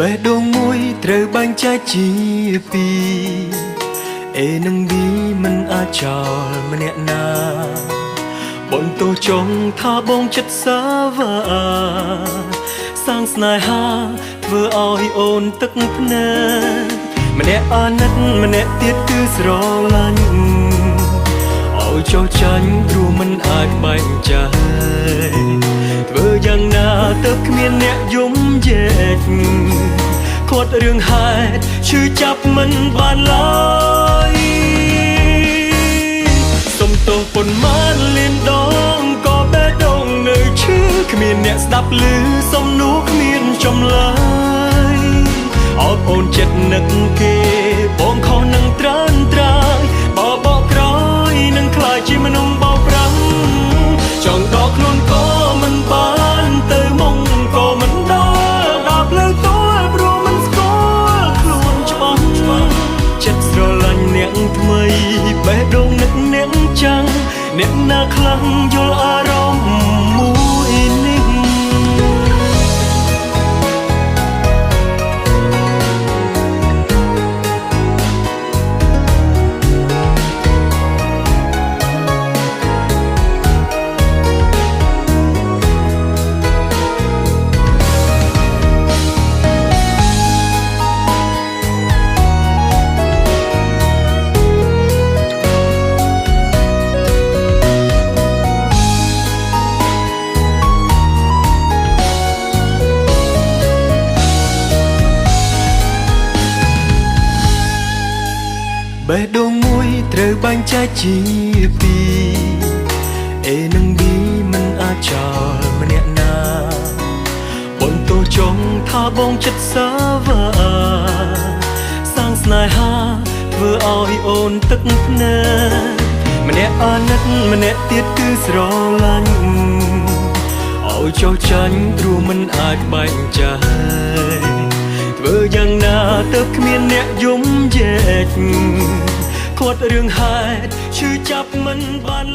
បេះដូងមួយត្រូវបែងចែកជាពីរអេនឹងវីមិនអាចចោលម្នាក់ណាបន្ទោចង់ថាបងចិត្តសាវាសាងស្នេហាធ្វើឲ្យអូនទឹកភ្នែកម្នាក់អាណិតម្នាក់ទៀតគឺស្រឡាញ់ឲ្យចោលចាញ់ព្រោះមិនអាចបែងចែកធ្វើយ៉ាងណាទៅគ្មានអ្នកយំយែកគាត់រឿងហេតុឈឺចាប់មិនបានឡើយសុំទោសប៉ុន្មានលានដងក៏បេះដូងនៅឈឺគ្មានអ្នកស្ដាប់ឮសំណួរគ្មានចម្លើយអបអូនចិត្តនឹកគេបងខុសនឹងត្រានត្រាយបបកក្រោយនឹងខ្លាចជាមនុស្សបោកប្រាំចង់ដកខ្លួនក៏មិនបានទៅមុខក៏មិនដល់ដល់ផ្លូវទួលព្រោះមិនស្គាល់ខ្លួនច្បាស់ចិត្តស្រឡាញ់អ្នកថ្មីបេះដូងនឹកអ្នកចាំងអ្នកណាខ្លាំងយល់អារម្មណ៍មួយនេះបេះដូងមួយត្រូវបែងចែកជាពីរអេនឹងវីមិនអាចចោលម្នាក់ណាបន្ទោចង់ថាបងចិត្តសាវាសាងស្នេហាធ្វើឲ្យអូនទឹកភ្នែកម្នាក់អាណិតម្នាក់ទៀតគឺស្រឡាញ់ឲ្យចោលចាញ់ព្រោះមិនអាចបែងចែកធ្វើយ៉ាងណាទៅគ្មានអ្នកយំយែកគាត់រឿងហេតុឈឺចាប់មិនបាន